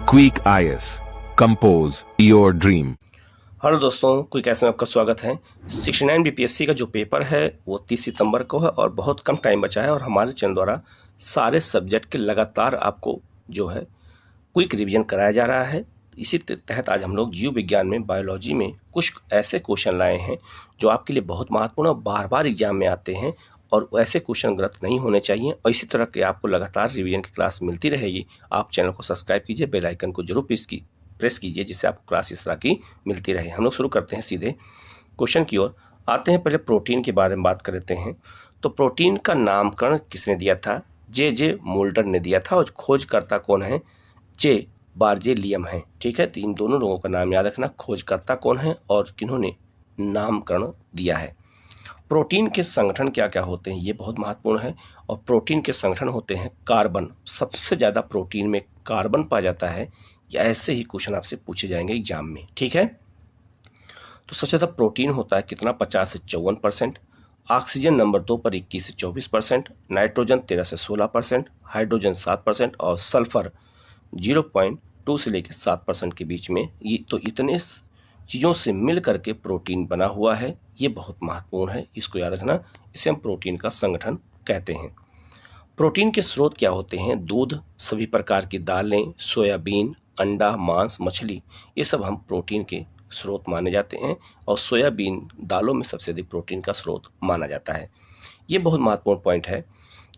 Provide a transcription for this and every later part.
Quick IAS compose your dream. Hello दोस्तों, quick IAS में आपका स्वागत है। 69 बीपीएससी का जो पेपर है वो 30 सितंबर को है और बहुत कम टाइम बचा है और हमारे चैनल द्वारा सारे सब्जेक्ट के लगातार आपको जो है क्विक रिवीजन कराया जा रहा है। इसी तहत आज हम लोग जीव विज्ञान में बायोलॉजी में कुछ ऐसे क्वेश्चन लाए हैं जो आपके लिए बहुत महत्वपूर्ण और बार बार एग्जाम में आते हैं और ऐसे क्वेश्चन गलत नहीं होने चाहिए। और इसी तरह के आपको लगातार रिवीजन की क्लास मिलती रहेगी। आप चैनल को सब्सक्राइब कीजिए, बेल आइकन को जरूर प्रेस कीजिए जिससे आपको क्लास इस तरह की मिलती रहे। हम लोग शुरू करते हैं सीधे क्वेश्चन की ओर आते हैं। पहले प्रोटीन के बारे में बात कर लेते हैं। तो प्रोटीन का नामकरण किसने दिया था? जे मोल्डर ने दिया था और खोजकर्ता कौन है? जे बार्जेलियम है। ठीक है, तो इन दोनों लोगों का नाम याद रखना। खोजकर्ता कौन है और किन्होंने नामकरण दिया है। प्रोटीन के संगठन क्या क्या होते हैं ये बहुत महत्वपूर्ण है। और प्रोटीन के संगठन होते हैं कार्बन। सबसे ज़्यादा प्रोटीन में कार्बन पाया जाता है। या ऐसे ही क्वेश्चन आपसे पूछे जाएंगे एग्जाम में। ठीक है, तो सबसे ज़्यादा प्रोटीन होता है कितना? 50 से 54%। ऑक्सीजन नंबर 2 पर 21 से 24%, नाइट्रोजन 13 से 16%, हाइड्रोजन 7% और सल्फर 0.2 से लेकर 7% के बीच में। ये तो इतने चीज़ों से मिल करके प्रोटीन बना हुआ है। ये बहुत महत्वपूर्ण है, इसको याद रखना। इसे हम प्रोटीन का संगठन कहते हैं। प्रोटीन के स्रोत क्या होते हैं? दूध, सभी प्रकार की दालें, सोयाबीन, अंडा, मांस, मछली, ये सब हम प्रोटीन के स्रोत माने जाते हैं। और सोयाबीन दालों में सबसे अधिक प्रोटीन का स्रोत माना जाता है। ये बहुत महत्वपूर्ण पॉइंट है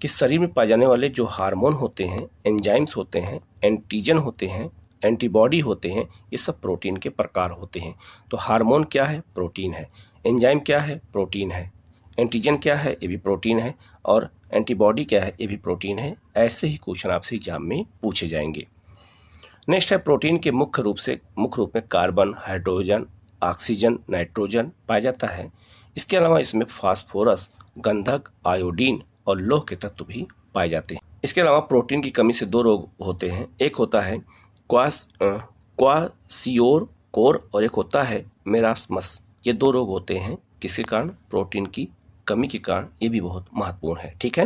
कि शरीर में पाए जाने वाले जो हार्मोन होते हैं, एंजाइम्स होते हैं, एंटीजन होते हैं, एंटीबॉडी होते हैं, ये सब प्रोटीन के प्रकार होते हैं। तो हार्मोन क्या है? प्रोटीन है। एंजाइम क्या है? प्रोटीन है। एंटीजन क्या है? ये भी प्रोटीन है। और एंटीबॉडी क्या है? ये भी प्रोटीन है। ऐसे ही क्वेश्चन आपसे एग्जाम में पूछे जाएंगे। नेक्स्ट है प्रोटीन के मुख्य रूप में कार्बन, हाइड्रोजन, ऑक्सीजन, नाइट्रोजन पाया जाता है। इसके अलावा इसमें फास्फोरस, गंधक, आयोडीन और लौह के तत्व भी पाए जाते हैं। इसके अलावा प्रोटीन की कमी से दो रोग होते हैं। एक होता है क्वासियोर और एक होता है मेरास्मस। ये दो रोग होते हैं किसके कारण? प्रोटीन की कमी के कारण। ये भी बहुत महत्वपूर्ण है। ठीक है,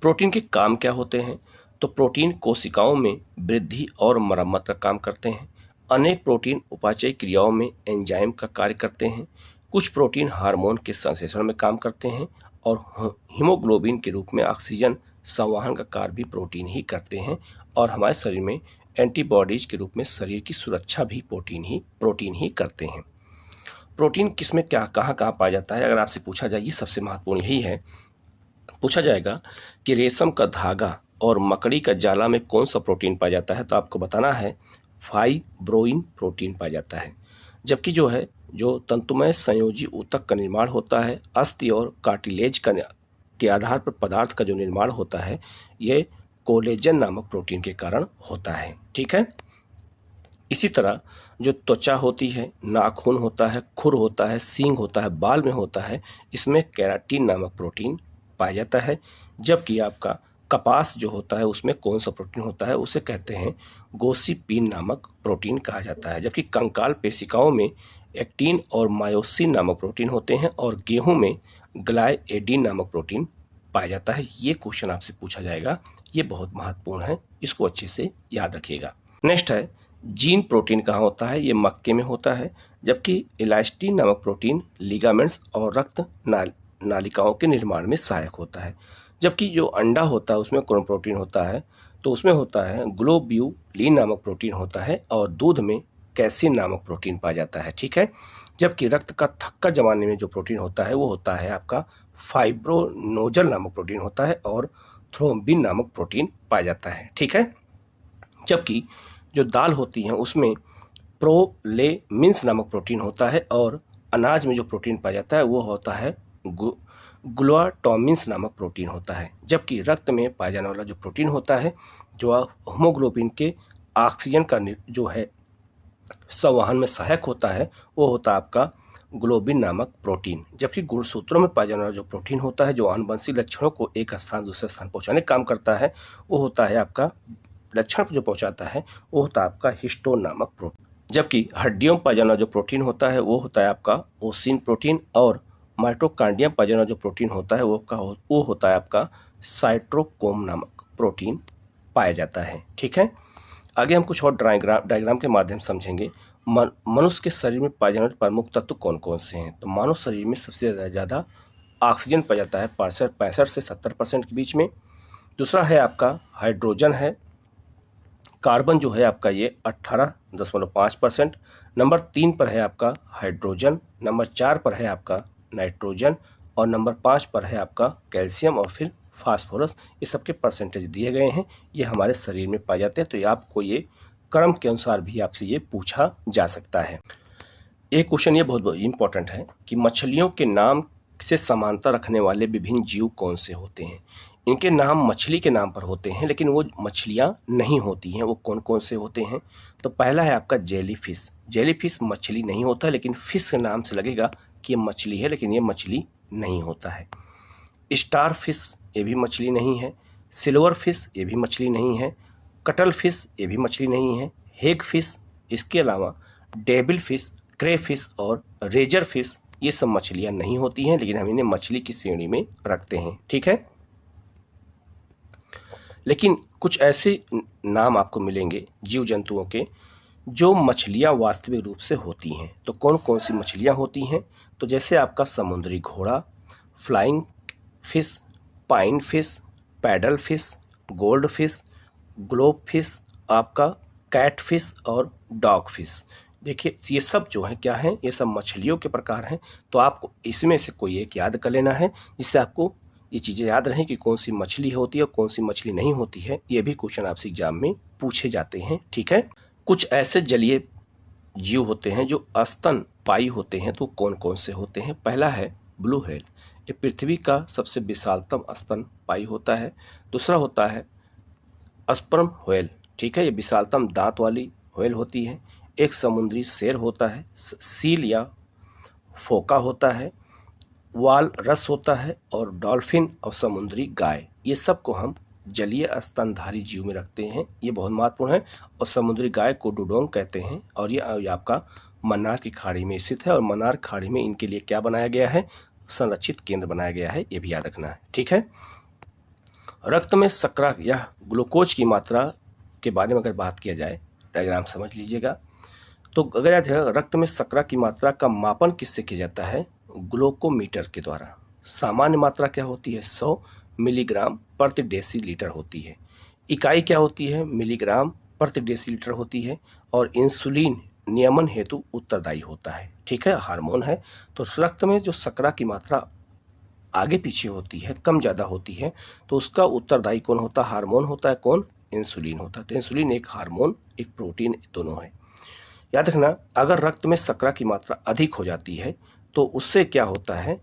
प्रोटीन के काम क्या होते हैं? तो प्रोटीन कोशिकाओं में वृद्धि और मरम्मत का काम करते हैं। अनेक प्रोटीन उपापचय क्रियाओं में एंजाइम का कार्य करते हैं। कुछ प्रोटीन हार्मोन के संश्लेषण में काम करते हैं और हीमोग्लोबिन के रूप में ऑक्सीजन संवहन का कार्य भी प्रोटीन ही करते हैं। और हमारे शरीर में एंटीबॉडीज के रूप में शरीर की सुरक्षा भी प्रोटीन ही करते हैं। प्रोटीन किसमें क्या कहाँ पाया जाता है? अगर आपसे पूछा जाए, ये सबसे महत्वपूर्ण यही है। पूछा जाएगा कि रेशम का धागा और मकड़ी का जाला में कौन सा प्रोटीन पाया जाता है, तो आपको बताना है फाइब्रोइन प्रोटीन पाया जाता है। जबकि जो तंतुमय संयोजी ऊतक का निर्माण होता है, अस्थि और कार्टिलेज के आधार पर पदार्थ का जो निर्माण होता है, ये कोलेजन नामक प्रोटीन के कारण होता है। ठीक है, इसी तरह जो त्वचा होती है, नाखून होता है, खुर होता है, सींग होता है, बाल में होता है, इसमें केराटिन नामक प्रोटीन पाया जाता है। जबकि आपका कपास जो होता है उसमें कौन सा प्रोटीन होता है? उसे कहते हैं गोसिपीन नामक प्रोटीन कहा जाता है। जबकि कंकाल पेशिकाओं में एक्टिन और मायोसिन नामक प्रोटीन होते हैं और गेहूं में ग्लाइएडिन नामक प्रोटीन पाया जाता है। ये क्वेश्चन आपसे पूछा जाएगा, ये बहुत महत्वपूर्ण है, इसको अच्छे से याद रखिएगा। नेक्स्ट है जीन प्रोटीन कहाँ होता है? ये मक्के में होता है। जबकि इलास्टिन नामक प्रोटीन लिगामेंट्स और रक्त नालिकाओं के निर्माण में सहायक होता है। जबकि जो अंडा होता है उसमें कौन प्रोटीन होता है? तो उसमें होता है ग्लोब्यूलिन नामक प्रोटीन होता है और दूध में कैसीन नामक प्रोटीन पाया जाता है। ठीक है, जबकि रक्त का थक्का जमाने में जो प्रोटीन होता है वो होता है आपका फाइब्रोनोजल नामक प्रोटीन होता है और थ्रोम्बिन नामक प्रोटीन पाया जाता है। ठीक है, जबकि जो दाल होती है उसमें प्रोलेमिन्स नामक प्रोटीन होता है और अनाज में जो प्रोटीन पाया जाता है वो होता है ग्लूटामिन्स नामक प्रोटीन होता है। जबकि रक्त में पाया जाने वाला जो प्रोटीन होता है, जो हीमोग्लोबिन के ऑक्सीजन का जो है संवहन में सहायक होता है, वो होता है आपका ग्लोबिन नामक प्रोटीन। जबकि गुणसूत्रों में पाया जाने वाला जो प्रोटीन होता है, जो आनुवंशिक लक्षणों को एक स्थान दूसरे स्थान पहुंचाने का काम करता है, वो होता है आपका लक्षण जो पहुंचाता है वो होता है आपका हिस्टोन नामक प्रोटीन। जबकि हड्डियों में पाया जाना जो प्रोटीन होता है वो होता है आपका ओसिन प्रोटीन और माइटोकॉन्ड्रिया पाया जाना जो प्रोटीन होता है वो होता है आपका साइटोक्रोम नामक प्रोटीन पाया जाता है। ठीक है, आगे हम कुछ और डायग्राम के माध्यम से समझेंगे। मनुष्य के शरीर में पाए जाने वाले प्रमुख तत्व कौन कौन से हैं। तो मानव शरीर में सबसे ज़्यादा ऑक्सीजन पाया जाता है 65 से 70% के बीच में। दूसरा है आपका हाइड्रोजन है, कार्बन जो है आपका ये 18.5%। नंबर 3 पर है आपका हाइड्रोजन, नंबर 4 पर है आपका नाइट्रोजन और नंबर 5 पर है आपका कैल्शियम और फिर फास्फोरस। ये सबके परसेंटेज दिए गए हैं, ये हमारे शरीर में पाए जाते हैं। तो ये आपको ये क्रम के अनुसार भी आपसे ये पूछा जा सकता है। एक क्वेश्चन ये बहुत इंपॉर्टेंट है कि मछलियों के नाम से समानता रखने वाले विभिन्न जीव कौन से होते हैं। इनके नाम मछली के नाम पर होते हैं लेकिन वो मछलियाँ नहीं होती हैं। वो कौन कौन से होते हैं। तो पहला है आपका जेलीफिश। जेलीफिश मछली नहीं होता लेकिन फिश के नाम से लगेगा कि ये मछली है, लेकिन ये मछली नहीं होता है। स्टार फिश ये भी मछली नहीं है। सिल्वर फिश ये भी मछली नहीं है। कटल फिश ये भी मछली नहीं है। हेग फिश, इसके अलावा डेविल फिश, क्रे फिश और रेजर फिश ये सब मछलियाँ नहीं होती हैं, लेकिन हम इन्हें मछली की श्रेणी में रखते हैं। ठीक है, लेकिन कुछ ऐसे नाम आपको मिलेंगे जीव जंतुओं के जो मछलियाँ वास्तविक रूप से होती हैं। तो कौन कौन सी मछलियाँ होती हैं। तो जैसे आपका समुद्री घोड़ा, flying fish, pine fish, pedal fish, gold fish, globe fish, आपका कैट फिश और डॉग फिश। देखिए ये सब जो है क्या है, ये सब मछलियों के प्रकार हैं। तो आपको इसमें से कोई एक याद कर लेना है जिससे आपको ये चीज़ें याद रहें कि कौन सी मछली होती है और कौन सी मछली नहीं होती है। ये भी क्वेश्चन आपसे एग्जाम में पूछे जाते हैं। ठीक है, कुछ ऐसे जलीय जीव होते हैं जो स्तनपायी होते हैं। तो कौन कौन से होते हैं। पहला है ब्लू व्हेल, ये पृथ्वी का सबसे विशालतम स्तनपायी होता है। दूसरा होता है स्पर्म व्हेल, ठीक है, ये विशालतम दांत वाली व्हेल होती है। एक समुद्री शेर होता है, सील या फोका होता है, वाल रस होता है और डॉल्फिन और समुद्री गाय। ये सब को हम जलीय स्तनधारी जीव में रखते हैं, ये बहुत महत्वपूर्ण है। और समुद्री गाय को डुडोंग कहते हैं और ये आपका मन्नार की खाड़ी में स्थित है। और मन्नार खाड़ी में इनके लिए क्या बनाया गया है, संरक्षित केंद्र बनाया गया है, ये भी याद रखना है। ठीक है, रक्त में शर्करा या ग्लूकोज की मात्रा के बारे में अगर बात किया जाए, डायग्राम समझ लीजिएगा। तो अगर याद है, रक्त में शर्करा की मात्रा का मापन किससे किया जाता है, ग्लूकोमीटर के द्वारा। सामान्य मात्रा क्या होती है, 100 मिलीग्राम प्रति डेसीलीटर होती है। इकाई क्या होती है, मिलीग्राम प्रति डेसीलीटर होती है। और इंसुलिन नियमन हेतु उत्तरदायी होता है। ठीक है, हार्मोन है। तो रक्त में जो शर्करा की मात्रा आगे पीछे होती है, कम ज़्यादा होती है, तो उसका उत्तरदायी कौन होता है, हार्मोन होता है। कौन, इंसुलिन होता है। तो इंसुलिन एक हार्मोन एक प्रोटीन दोनों है। याद रखना, अगर रक्त में शर्करा की मात्रा अधिक हो जाती है तो उससे क्या होता है,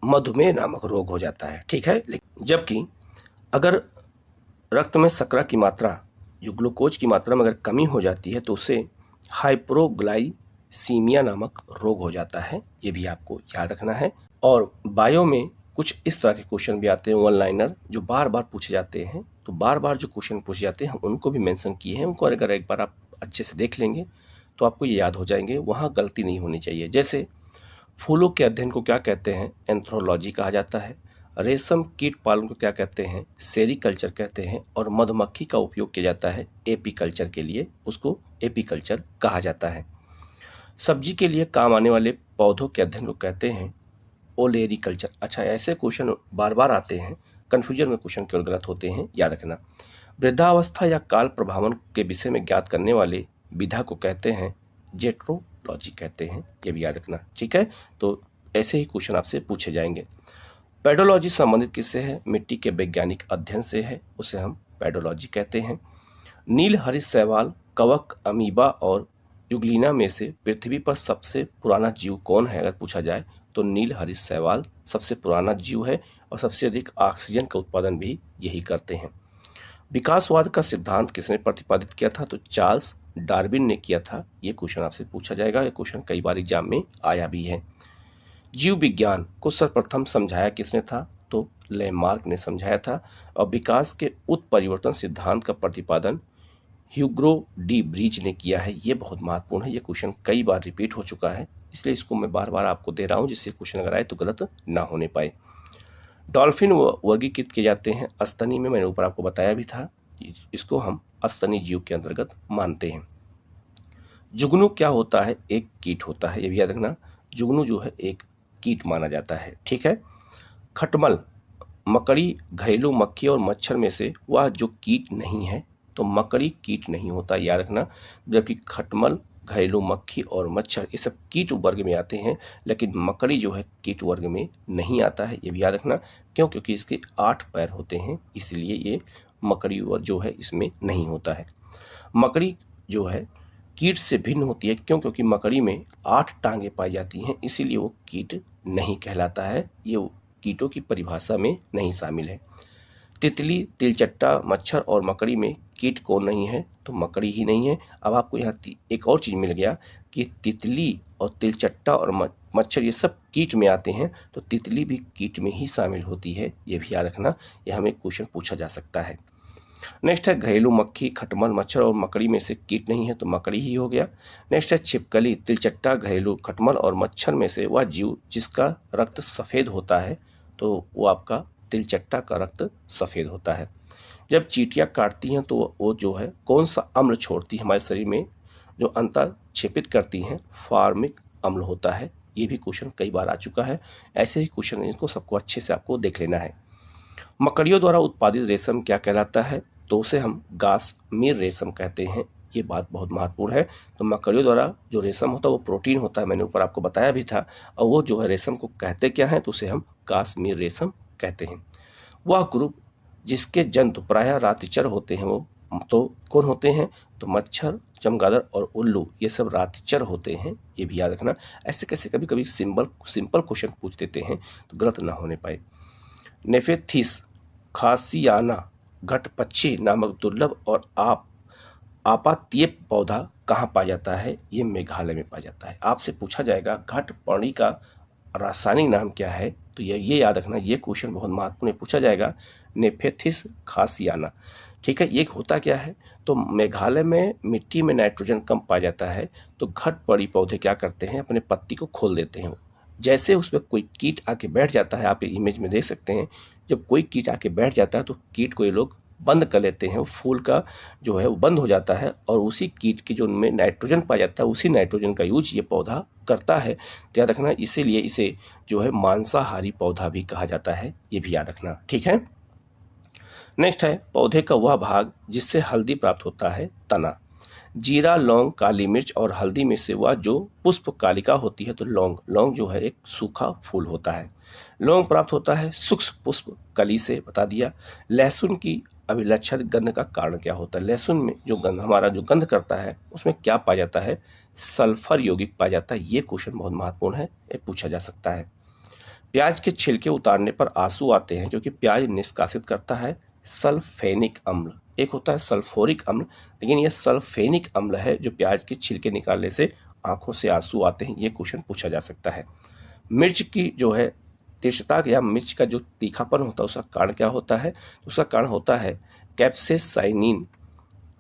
मधुमेह नामक रोग हो जाता है। ठीक है, जबकि अगर रक्त में शर्करा की मात्रा जो ग्लूकोज की मात्रा में अगर कमी हो जाती है तो उसे हाइपोग्लाइसीमिया नामक रोग हो जाता है। ये भी आपको याद रखना है। और बायो में कुछ इस तरह के क्वेश्चन भी आते हैं, वन लाइनर, जो बार बार पूछे जाते हैं। तो बार बार जो क्वेश्चन पूछे जाते हैं हम उनको भी मेंशन किए हैं। उनको अगर एक बार आप अच्छे से देख लेंगे तो आपको ये याद हो जाएंगे, वहाँ गलती नहीं होनी चाहिए। जैसे फूलों के अध्ययन को क्या कहते हैं, एंथ्रोलॉजी कहा जाता है। रेशम कीट पालन को क्या कहते हैं, सेरीकल्चर कहते हैं। और मधुमक्खी का उपयोग किया जाता है एपीकल्चर के लिए, उसको एपीकल्चर कहा जाता है। सब्जी के लिए काम आने वाले पौधों के अध्ययन को कहते हैं ओलेरिकल्चर। अच्छा, ऐसे क्वेश्चन बार बार आते हैं, कन्फ्यूजन में क्वेश्चन केवल गलत होते हैं, याद रखना। वृद्धावस्था या काल प्रभावन के विषय में ज्ञात करने वाले विधा को कहते हैं जेट्रोलॉजी कहते हैं, ये भी याद रखना। ठीक है, तो ऐसे ही क्वेश्चन आपसे पूछे जाएंगे। पेडोलॉजी संबंधित किससे है, मिट्टी के वैज्ञानिक अध्ययन से है, उसे हम पेडोलॉजी कहते हैं। नील हरित शैवाल, कवक, अमीबा और युगलिना में से पृथ्वी पर सबसे पुराना जीव कौन है अगर पूछा जाए तो नील हरित शैवाल सबसे पुराना जीव है और सबसे अधिक ऑक्सीजन का उत्पादन भी यही करते हैं। विकासवाद का सिद्धांत किसने प्रतिपादित किया था, तो चार्ल्स डार्विन ने किया था। ये क्वेश्चन आपसे पूछा जाएगा, ये क्वेश्चन कई बार एग्जाम में आया भी है। जीव विज्ञान को सर्वप्रथम समझाया किसने था, तो लेमार्क ने समझाया था। और विकास के उत्परिवर्तन सिद्धांत का प्रतिपादन ह्यूगो डी ब्रीज ने किया है। ये बहुत महत्वपूर्ण है, ये क्वेश्चन कई बार रिपीट हो चुका है, इसलिए इसको मैं बार बार आपको दे रहा हूँ जिससे क्वेश्चन अगर आए तो गलत ना होने पाए। डॉल्फिन वर्गीकृत किए जाते हैं स्तनी में, मैंने ऊपर आपको बताया भी था। इसको हम अस्तनी जीव के अंतर्गत मानते हैं। जुगनू क्या होता है? एक कीट होता है, ये भी याद रखना। जुगनू जो है एक कीट माना जाता है, ठीक है। खटमल, मकड़ी, घरेलू मक्खी और मच्छर में से वह जो कीट नहीं है, तो मकड़ी कीट नहीं होता, याद रखना। जबकि खटमल, घरेलू मक्खी और मच्छर ये सब कीट वर्ग में आते हैं, लेकिन मकड़ी जो है कीट वर्ग में नहीं आता है, ये भी याद रखना। क्यों? क्योंकि इसके 8 पैर होते हैं, इसलिए ये मकड़ी जो है इसमें नहीं होता है। मकड़ी जो है कीट से भिन्न होती है, क्यों? क्योंकि मकड़ी में 8 टांगे पाई जाती हैं, इसीलिए वो कीट नहीं कहलाता है, ये कीटों की परिभाषा में नहीं शामिल है। तितली, तिलचट्टा, मच्छर और मकड़ी में कीट कौन नहीं है? तो मकड़ी ही नहीं है। अब आपको यहाँ एक और चीज़ मिल गया कि तितली और तिलचट्टा और मच्छर ये सब कीट में आते हैं, तो तितली भी कीट में ही शामिल होती है, ये भी याद रखना। यह हमें क्वेश्चन पूछा जा सकता है। नेक्स्ट है घरेलू मक्खी, खटमल, मच्छर और मकड़ी में से कीट नहीं है, तो मकड़ी ही हो गया। नेक्स्ट है छिपकली, तिलचट्टा, घरेलू, खटमल और मच्छर में से वह जीव जिसका रक्त सफ़ेद होता है, तो वो आपका तिलचट्टा का रक्त सफ़ेद होता है। जब चींटियां काटती हैं तो वो जो है कौन सा अम्ल छोड़ती है हमारे शरीर में, जो अंतर छेपित करती हैं? फार्मिक अम्ल होता है। ये भी क्वेश्चन कई बार आ चुका है, ऐसे ही क्वेश्चन इनको सबको अच्छे से आपको देख लेना है। मकड़ियों द्वारा उत्पादित रेशम क्या कहलाता है? तो उसे हम गासमीर रेशम कहते हैं, ये बात बहुत महत्वपूर्ण है। तो मकड़ियों द्वारा जो रेशम होता है वो प्रोटीन होता है, मैंने ऊपर आपको बताया भी था, और वो जो है रेशम को कहते क्या हैं? तो उसे हम गासमीर रेशम कहते हैं। वह ग्रुप जिसके जंतु प्रायः रातिचर होते हैं, वो तो कौन होते हैं? तो मच्छर, चमगादड़ और उल्लू, ये सब रातिचर होते हैं, ये भी याद रखना। ऐसे कैसे कभी कभी सिंपल क्वेश्चन पूछ देते हैं, तो गलत ना होने पाए। नेफेथिस खासियाना घटपक्षी नामक दुर्लभ और आपातीय पौधा कहाँ पाया जाता है? ये मेघालय में पाया जाता है। आपसे पूछा जाएगा घटपर्णी का रासायनिक नाम क्या है, तो ये याद रखना, ये क्वेश्चन बहुत महत्वपूर्ण पूछा जाएगा। नेफेथिस खासियाना, ठीक है। ये होता क्या है? तो मेघालय में मिट्टी में नाइट्रोजन कम पाया जाता है, तो घटपर्णी पौधे क्या करते हैं? अपने पत्ती को खोल देते हैं। जैसे उसमें कोई कीट आके बैठ जाता है, आप इमेज में देख सकते हैं, जब कोई कीट आके बैठ जाता है तो कीट को ये लोग बंद कर लेते हैं, फूल का जो है वो बंद हो जाता है, और उसी कीट की जो उनमें नाइट्रोजन पाया जाता है, उसी नाइट्रोजन का यूज ये पौधा करता है। तो याद रखना, इसीलिए इसे जो है मांसाहारी पौधा भी कहा जाता है, ये भी याद रखना, ठीक है। नेक्स्ट है पौधे का वह भाग जिससे हल्दी प्राप्त होता है, तना। जीरा, लौंग, काली मिर्च और हल्दी में से वह जो पुष्प कालिका होती है, तो लौंग जो है एक सूखा फूल होता है। लौंग प्राप्त होता है सूक्ष्म पुष्प कली से, बता दिया। लहसुन की अभिलक्षण गंध का कारण क्या होता है? लहसुन में जो गंध हमारा जो गंध करता है उसमें क्या पाया जाता है? सल्फर यौगिक पाया जाता है। ये क्वेश्चन बहुत महत्वपूर्ण है, ये पूछा जा सकता है। प्याज के छिलके उतारने पर आंसू आते हैं क्योंकि प्याज निष्कासित करता है सल्फेनिक अम्ल। एक होता है सल्फोरिक अम्ल, लेकिन यह सल्फेनिक अम्ल है जो प्याज के छिलके निकालने से आंखों से आंसू आते हैं। ये क्वेश्चन पूछा जा सकता है। मिर्च की जो है तीव्रता या मिर्च का जो तीखापन होता है उसका कारण क्या होता है? तो उसका कारण होता है कैप्सेसाइनिन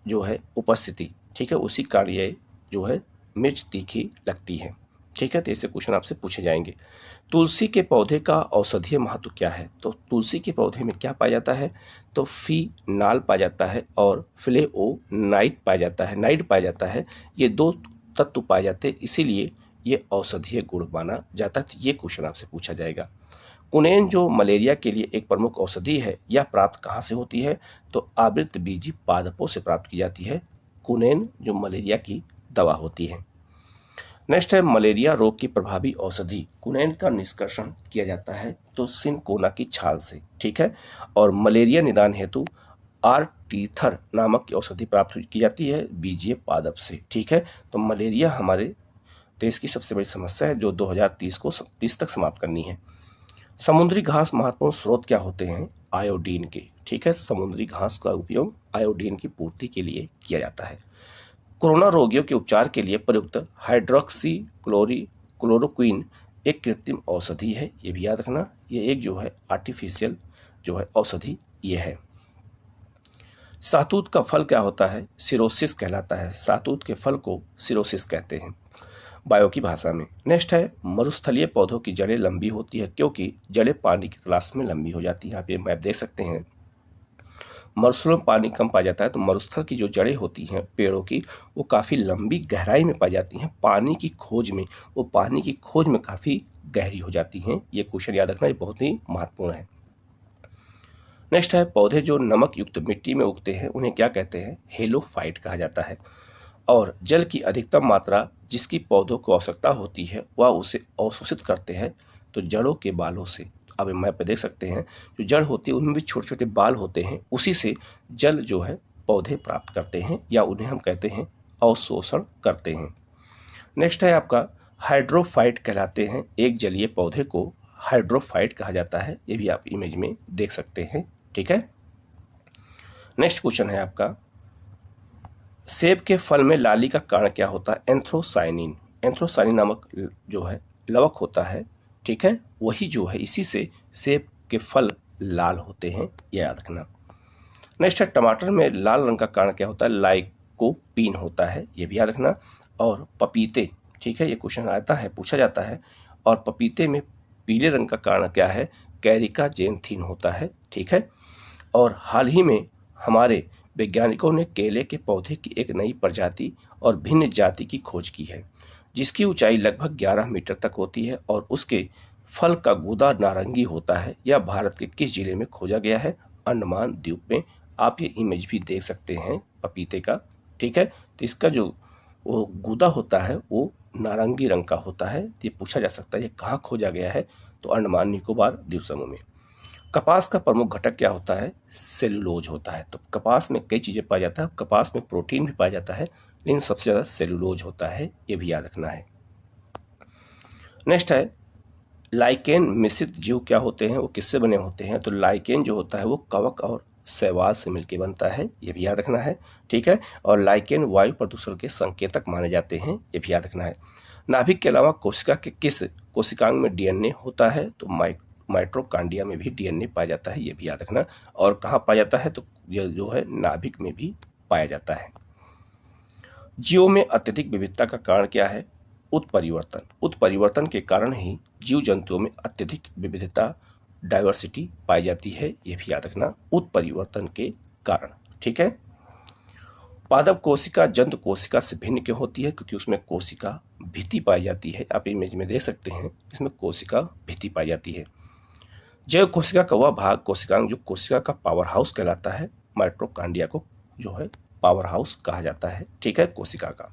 जो है उपस्थिति, ठीक है। उसी कारण ये जो है मिर्च तीखी लगती है, ठीक है। तो ऐसे क्वेश्चन आपसे पूछे जाएंगे। तुलसी के पौधे का औषधीय महत्व क्या है? तो तुलसी के पौधे में क्या पाया जाता है? तो फीनाल पाया जाता है और फ्लेवोनाइड पाया जाता है। ये 2 तत्व पाए जाते हैं, इसीलिए ये औषधीय गुण माना जाता है। तो ये क्वेश्चन आपसे पूछा जाएगा। कुनेन जो मलेरिया के लिए एक प्रमुख औषधि है, यह प्राप्त कहाँ से होती है? तो आवृतबीजी पादपों से प्राप्त की जाती है। कुनेन जो मलेरिया की दवा होती है। नेक्स्ट है मलेरिया रोग की प्रभावी औषधि। कुनैन का निष्कर्षण किया जाता है तो सिनकोना की छाल से, ठीक है। और मलेरिया निदान हेतु आर्टीथर नामक की औषधि प्राप्त की जाती है बीजीय पादप से, ठीक है। तो मलेरिया हमारे देश की सबसे बड़ी समस्या है जो 2030 तक समाप्त करनी है। समुद्री घास महत्वपूर्ण स्रोत क्या होते हैं? आयोडीन के, ठीक है। समुद्री घास का उपयोग आयोडीन की पूर्ति के लिए किया जाता है। कोरोना रोगियों के उपचार के लिए प्रयुक्त हाइड्रोक्सी क्लोरोक्विन एक कृत्रिम औषधि है, ये भी याद रखना। ये एक जो है आर्टिफिशियल जो है औषधि ये है। सहतूत का फल क्या होता है? सिरोसिस कहलाता है। सहतूत के फल को सिरोसिस कहते हैं बायो की भाषा में। नेक्स्ट है मरुस्थलीय पौधों की जड़ें लंबी होती है क्योंकि जड़ें पानी की तलाश में लंबी हो जाती है। आप ये मैप देख सकते हैं। मरुस्थलों में पानी कम पाया जाता है, तो मरुस्थल की जो जड़ें होती हैं पेड़ों की, वो काफ़ी लंबी गहराई में पाई जाती हैं। पानी की खोज में, वो पानी की खोज में काफ़ी गहरी हो जाती हैं। ये क्वेश्चन याद रखना, ये बहुत ही महत्वपूर्ण है। नेक्स्ट है, पौधे जो नमक युक्त मिट्टी में उगते हैं उन्हें क्या कहते हैं? हेलोफाइट कहा जाता है। और जल की अधिकतम मात्रा जिसकी पौधों को आवश्यकता होती है वह उसे अवशोषित करते हैं, तो जड़ों के बालों से। अब मैप पे देख सकते हैं, जो जड़ होती है उनमें भी छोटे छोटे बाल होते हैं, उसी से जल जो है पौधे प्राप्त करते हैं, या उन्हें हम कहते हैं अवशोषण करते हैं। नेक्स्ट है आपका हाइड्रोफाइट कहलाते हैं। एक जलीय पौधे को हाइड्रोफाइट कहा जाता है, ये भी आप इमेज में देख सकते हैं। ठीक है। नेक्स्ट क्वेश्चन है आपका, सेब के फल में लाली का कारण क्या होता है? एंथ्रोसाइनिन। एंथ्रोसाइनिन नामक जो है लवक होता है। ठीक है, वही जो है इसी से सेब के फल लाल होते हैं, यह याद रखना। नेक्स्ट है, टमाटर में लाल रंग का कारण क्या होता है? लाइकोपीन होता है, यह भी याद रखना। और पपीते, ठीक है, ये क्वेश्चन आता है, पूछा जाता है। और पपीते में पीले रंग का कारण क्या है? कैरिका जेंथिन होता है। ठीक है। और हाल ही में हमारे वैज्ञानिकों ने केले के पौधे की एक नई प्रजाति और भिन्न जाति की खोज की है, जिसकी ऊंचाई लगभग 11 मीटर तक होती है और उसके फल का गूदा नारंगी होता है। यह भारत के किस जिले में खोजा गया है? अंडमान द्वीप में। आप ये इमेज भी देख सकते हैं पपीते का। ठीक है, तो इसका जो वो गूदा होता है वो नारंगी रंग का होता है। ये पूछा जा सकता है ये कहाँ खोजा गया है? तो अंडमान निकोबार द्वीप समूह में। कपास का प्रमुख घटक क्या होता है? सेलुलोज होता है। तो कपास में कई चीज़ें पाया जाता है, कपास में प्रोटीन भी पाया जाता है, लेकिन सबसे ज़्यादा सेलुलोज होता है, ये भी याद रखना है। नेक्स्ट है, लाइकेन मिश्रित जीव क्या होते हैं, वो किससे बने होते हैं? तो लाइकेन जो होता है वो कवक और शैवाल से मिलकर बनता है, ये भी याद रखना है। ठीक है। और लाइकेन वायु प्रदूषण के संकेतक माने जाते हैं, ये भी याद रखना है। नाभिक के अलावा कोशिका के किस कोशिकांग में डीएनए होता है? तो माइटोकॉन्ड्रिया में भी डीएनए पाया जाता है, ये भी याद रखना। और कहाँ पाया जाता है? तो यह जो है नाभिक में भी पाया जाता है। जीवों में अत्यधिक विविधता का कारण क्या है? उत्परिवर्तन। उत्परिवर्तन के कारण ही जीव जंतुओं में अत्यधिक विविधता, डाइवर्सिटी पाई जाती है, ये भी याद रखना, उत्परिवर्तन के कारण। ठीक है। पादप कोशिका जंतु कोशिका से भिन्न क्यों होती है? क्योंकि उसमें कोशिका भित्ति पाई जाती है। आप इमेज में देख सकते हैं, इसमें कोशिका भित्ति पाई जाती है। जैव कोशिका का वह भाग कोशिकांग जो कोशिका का पावर हाउस कहलाता है, माइटोकॉन्ड्रिया को जो है पावर हाउस कहा जाता है। ठीक है, कोशिका का।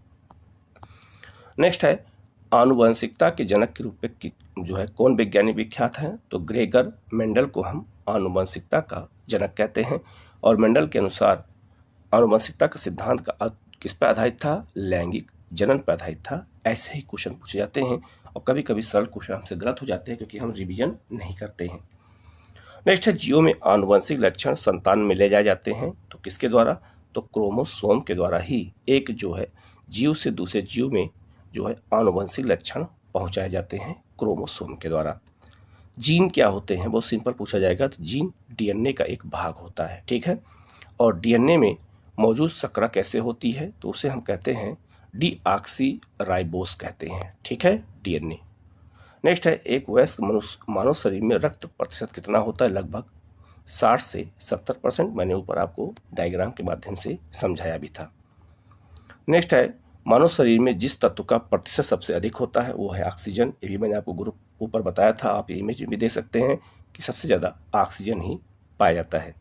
नेक्स्ट है, आनुवंशिकता के जनक के रूप में जो है कौन वैज्ञानिक विख्यात है? तो ग्रेगर मेंडल को हम आनुवंशिकता का जनक कहते हैं। और मेंडल के अनुसार आनुवंशिकता का सिद्धांत का किस पर आधारित था? लैंगिक जनन पर आधारित था। ऐसे ही क्वेश्चन पूछे जाते हैं और कभी कभी सरल क्वेश्चन हमसे गलत हो जाते हैं क्योंकि हम रिवीजन नहीं करते हैं। नेक्स्ट है, जीवों में आनुवंशिक लक्षण संतान में ले जाए जाते हैं, तो किसके द्वारा? तो क्रोमोसोम के द्वारा ही एक जो है जीव से दूसरे जीव में जो है आनुवंशिक लक्षण पहुंचाए जाते हैं, क्रोमोसोम के द्वारा। जीन क्या होते हैं? वो सिंपल पूछा जाएगा। तो जीन डीएनए का एक भाग होता है। ठीक है। और डीएनए में मौजूद शर्करा कैसे होती है? तो उसे हम कहते हैं डीऑक्सीराइबोस कहते हैं। ठीक है, डीएनए। नेक्स्ट है, एक वयस्क मनुष्य मानव शरीर में रक्त प्रतिशत कितना होता है? लगभग 60 से 70%। मैंने ऊपर आपको डायग्राम के माध्यम से समझाया भी था। नेक्स्ट है, मानव शरीर में जिस तत्व का प्रतिशत सबसे अधिक होता है वो है ऑक्सीजन। ये भी मैंने आपको ग्रुप ऊपर बताया था, आप इमेज में भी देख सकते हैं कि सबसे ज़्यादा ऑक्सीजन ही पाया जाता है।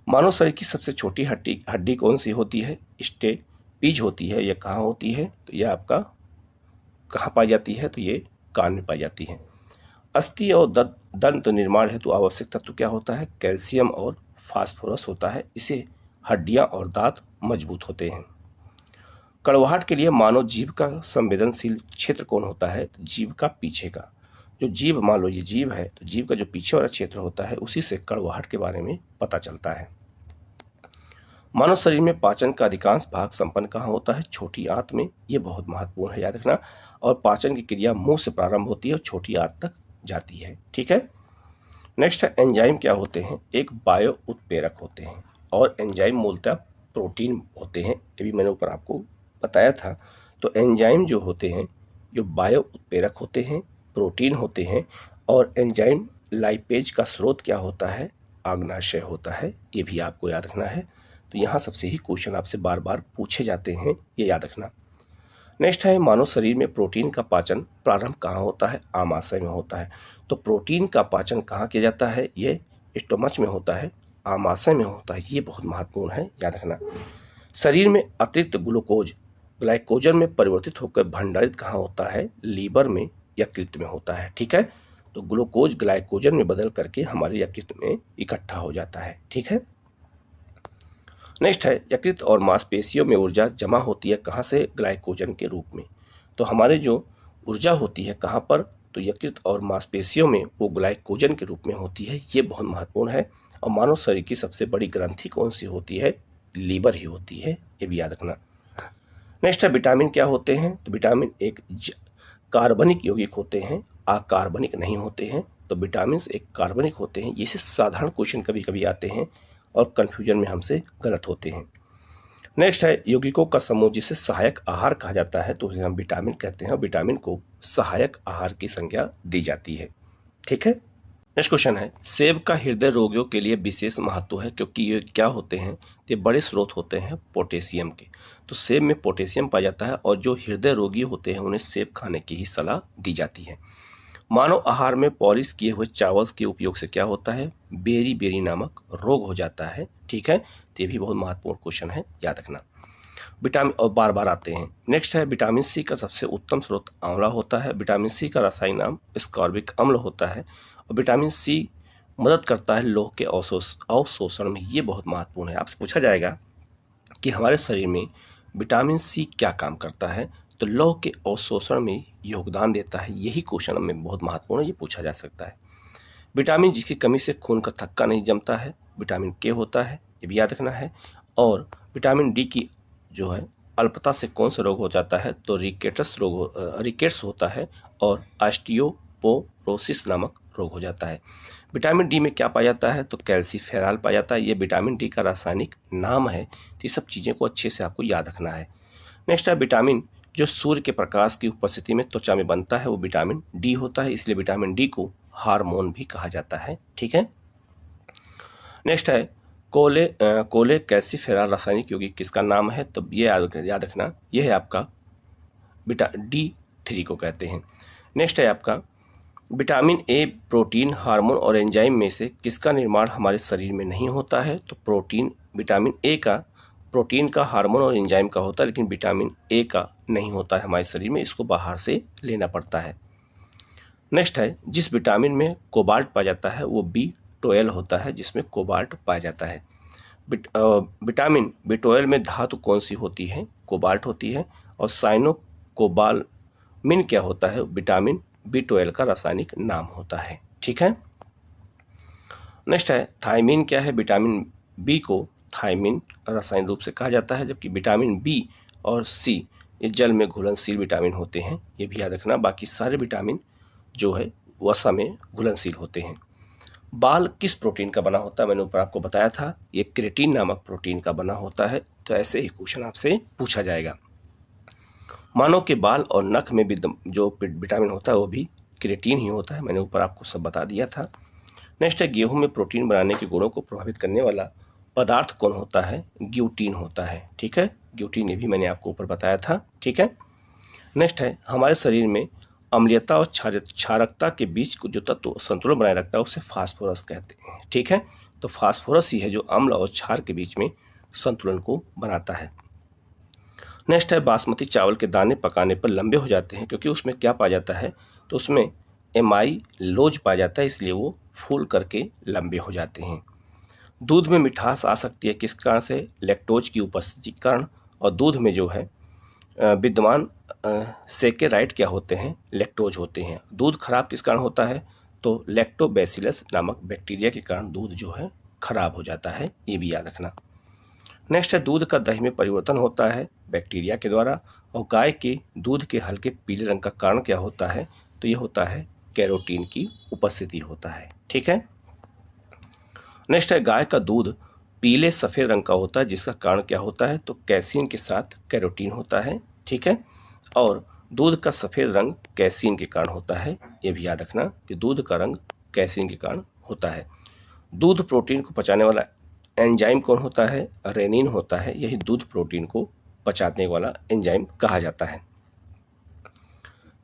मानव शरीर की सबसे छोटी हड्डी कौन सी होती है? स्टेपीज होती है। यह कहाँ होती है? तो यह आपका कहाँ पाई जाती है? तो ये कान में पाई जाती है। अस्थि और दंत निर्माण हेतु आवश्यक तत्व क्या होता है? कैल्शियम और फास्फोरस होता है। इसे हड्डियां और दांत मजबूत होते हैं। कड़वाहट के लिए मानव जीभ का संवेदनशील क्षेत्र कौन होता है? तो जीभ का पीछे का जो जीभ, मान लो ये जीभ है, तो जीभ का जो पीछे वाला क्षेत्र होता है उसी से कड़वाहट के बारे में पता चलता है। मानव शरीर में पाचन का अधिकांश भाग संपन्न कहाँ होता है? छोटी आंत में। ये बहुत महत्वपूर्ण है, याद रखना। और पाचन की क्रिया मुंह से प्रारंभ होती है और छोटी आंत तक जाती है। ठीक है। नेक्स्ट है, एंजाइम क्या होते हैं? एक बायो उत्प्रेरक होते हैं और एंजाइम मूलतः प्रोटीन होते हैं, ये भी मैंने ऊपर आपको बताया था। तो एंजाइम जो होते हैं जो बायो उत्प्रेरक होते हैं, प्रोटीन होते हैं। और एंजाइम लाइपेज का स्रोत क्या होता है? आग्नाशय होता है, ये भी आपको याद रखना है। तो यहाँ सबसे ही क्वेश्चन आपसे बार बार पूछे जाते हैं, ये याद रखना। नेक्स्ट है मानव शरीर में प्रोटीन का पाचन प्रारंभ कहाँ होता है? आमाशय में होता है। तो प्रोटीन का पाचन कहाँ किया जाता है? ये स्टोमच में होता है, आमाशय में होता है। ये बहुत महत्वपूर्ण है, याद रखना। शरीर में अतिरिक्त ग्लूकोज ग्लाइकोजन में परिवर्तित होकर भंडारित कहाँ होता है? लीवर में, यकृत में होता है। ठीक है, तो ग्लूकोज ग्लाइकोजन में बदल करके हमारे यकृत में इकट्ठा हो जाता है। ठीक है, नेक्स्ट है यकृत और मांसपेशियों में ऊर्जा जमा होती है कहाँ से? ग्लाइकोजन के रूप में। तो हमारे जो ऊर्जा होती है कहाँ पर? तो यकृत और मांसपेशियों में, वो ग्लाइकोजन के रूप में होती है। ये बहुत महत्वपूर्ण है। और मानव शरीर की सबसे बड़ी ग्रंथि कौन सी होती है? लीवर ही होती है, ये भी याद रखना। नेक्स्ट है विटामिन क्या होते हैं? तो विटामिन एक कार्बनिक यौगिक होते हैं, अकार्बनिक नहीं होते हैं। तो विटामिन एक कार्बनिक होते हैं। ये से साधारण क्वेश्चन कभी कभी आते हैं और कंफ्यूजन में हमसे गलत होते हैं। नेक्स्ट है यौगिकों का समूह जिसे सहायक आहार कहा जाता है, तो उसे हम विटामिन कहते हैं और विटामिन को सहायक आहार की संज्ञा दी जाती है। ठीक है, नेक्स्ट क्वेश्चन है सेब का हृदय रोगियों के लिए विशेष महत्व है क्योंकि ये क्या होते हैं? ये बड़े स्रोत होते हैं पोटेशियम के। तो सेब में पोटेशियम पाया जाता है और जो हृदय रोगी होते हैं उन्हें सेब खाने की ही सलाह दी जाती है। मानव आहार में पॉलिश किए हुए चावल के उपयोग से क्या होता है? बेरी बेरी नामक रोग हो जाता है। ठीक है, तो ये भी बहुत महत्वपूर्ण क्वेश्चन है, याद रखना। विटामिन और बार बार आते हैं। नेक्स्ट है विटामिन सी का सबसे उत्तम स्रोत आंवला होता है। विटामिन सी का रासायनिक नाम स्कॉर्बिक अम्ल होता है और विटामिन सी मदद करता है लौह के अवशोषण में। ये बहुत महत्वपूर्ण है। आपसे पूछा जाएगा कि हमारे शरीर में विटामिन सी क्या काम करता है? तो लौह के अवशोषण में योगदान देता है। यही क्वेश्चन में बहुत महत्वपूर्ण है, ये पूछा जा सकता है। विटामिन जिसकी कमी से खून का थक्का नहीं जमता है, विटामिन के होता है, ये भी याद रखना है। और विटामिन डी की जो है अल्पता से कौन सा रोग हो जाता है? तो रिकेट्स होता है और ऑस्टियोपोरोसिस नामक रोग हो जाता है। विटामिन डी में क्या पाया जाता है? तो कैल्सीफेरॉल पाया जाता है। ये विटामिन डी का रासायनिक नाम है। तो ये सब चीज़ें को अच्छे से आपको याद रखना है। नेक्स्ट है विटामिन जो सूर्य के प्रकाश की उपस्थिति में त्वचा में बनता है, वो विटामिन डी होता है। इसलिए विटामिन डी को हार्मोन भी कहा जाता है। ठीक है, नेक्स्ट है कोले कैल्सीफेरॉल रासायनिक यौगिक किसका नाम है? तो ये याद रखना, ये है आपका D3 को कहते हैं। नेक्स्ट है आपका विटामिन ए प्रोटीन, हार्मोन और एंजाइम में से किसका निर्माण हमारे शरीर में नहीं होता है? तो विटामिन ए का प्रोटीन का, हार्मोन और एंजाइम का होता है, लेकिन विटामिन ए का नहीं होता है हमारे शरीर में। इसको बाहर से लेना पड़ता है। नेक्स्ट है जिस विटामिन में कोबाल्ट पाया जाता है वो B12 होता है, जिसमें कोबाल्ट पाया जाता है। विटामिन B12 में धातु कौन सी होती है? कोबाल्ट होती है। और साइनोकोबालमिन क्या होता है? विटामिन B12 का रासायनिक नाम होता है। ठीक है, नेक्स्ट है थायमीन क्या है? विटामिन बी को थायमीन रासायनिक रूप से कहा जाता है, जबकि विटामिन बी और सी ये जल में घुलनशील विटामिन होते हैं। ये भी याद रखना। बाकी सारे विटामिन जो है वसा में घुलनशील होते हैं। बाल किस प्रोटीन का बना होता है? मैंने ऊपर आपको बताया था, ये क्रेटीन नामक प्रोटीन का बना होता है। तो ऐसे ही क्वेश्चन आपसे पूछा जाएगा। मानव के बाल और नख में भी जो विटामिन होता है वो भी क्रेटीन ही होता है। मैंने ऊपर आपको सब बता दिया था। नेक्स्ट है गेहूं में प्रोटीन बनाने के गुणों को प्रभावित करने वाला पदार्थ कौन होता है? ग्लूटीन होता है। ठीक है, ग्लूटीन ये भी मैंने आपको ऊपर बताया था। ठीक है, नेक्स्ट है हमारे शरीर में अम्लीयता और क्षारकता के बीच को जो तत्व संतुलन बनाए रखता है उसे फास्फोरस कहते हैं। ठीक है, तो फास्फोरस ही है जो अम्ल और क्षार के बीच में संतुलन को बनाता है। नेक्स्ट है बासमती चावल के दाने पकाने पर लंबे हो जाते हैं क्योंकि उसमें क्या पाया जाता है? तो उसमें एमाइलोज पाया जाता है, इसलिए वो फूल करके लंबे हो जाते हैं। दूध में मिठास आ सकती है किस कारण से? लैक्टोज की उपस्थिति के कारण। और दूध में जो है विद्यमान सेकेराइड क्या होते हैं? लैक्टोज होते हैं। दूध खराब किस कारण होता है? तो लैक्टोबैसिलस नामक बैक्टीरिया के कारण दूध जो है खराब हो जाता है। ये भी याद रखना। नेक्स्ट है दूध का दही में परिवर्तन होता है बैक्टीरिया के द्वारा। और गाय के दूध के हल्के पीले रंग का कारण क्या होता है? तो ये होता है कैरोटीन की उपस्थिति होता है। ठीक है, नेक्स्ट है गाय का दूध पीले सफ़ेद रंग का होता है, जिसका कारण क्या होता है? तो कैसीन के साथ कैरोटीन होता है। ठीक है, और दूध का सफ़ेद रंग कैसीन के कारण होता है। ये भी याद रखना कि दूध का रंग कैसीन के कारण होता है। दूध प्रोटीन को पचाने वाला एंजाइम कौन होता है? रेनिन होता है। यही दूध प्रोटीन को पचाने वाला एंजाइम कहा जाता है।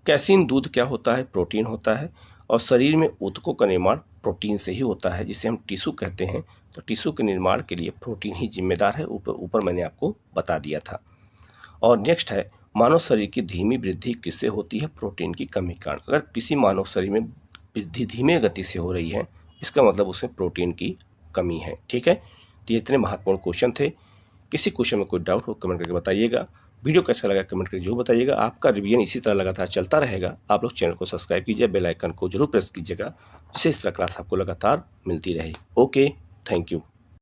कैसीन दूध क्या होता है? प्रोटीन होता है। और शरीर में ऊतकों का निर्माण प्रोटीन से ही होता है, जिसे हम टिश्यू कहते हैं। तो टिश्यू के निर्माण के लिए प्रोटीन ही जिम्मेदार है। ऊपर मैंने आपको बता दिया था। और नेक्स्ट है, मानव शरीर की धीमी वृद्धि किससे होती है? प्रोटीन की कमी के कारण। अगर किसी मानव शरीर में वृद्धि धीमे गति से हो रही है, इसका मतलब उसमें प्रोटीन की कमी है। ठीक है, तो ये इतने महत्वपूर्ण क्वेश्चन थे। किसी क्वेश्चन में कोई डाउट हो कमेंट करके बताइएगा। वीडियो कैसा लगा कमेंट करके जो बताइएगा। आपका रिवीजन इसी तरह लगातार चलता रहेगा। आप लोग चैनल को सब्सक्राइब कीजिए, बेल आइकन को जरूर प्रेस कीजिएगा, जिससे इस तरह क्लास आपको लगातार मिलती रहे। Okay, thank you.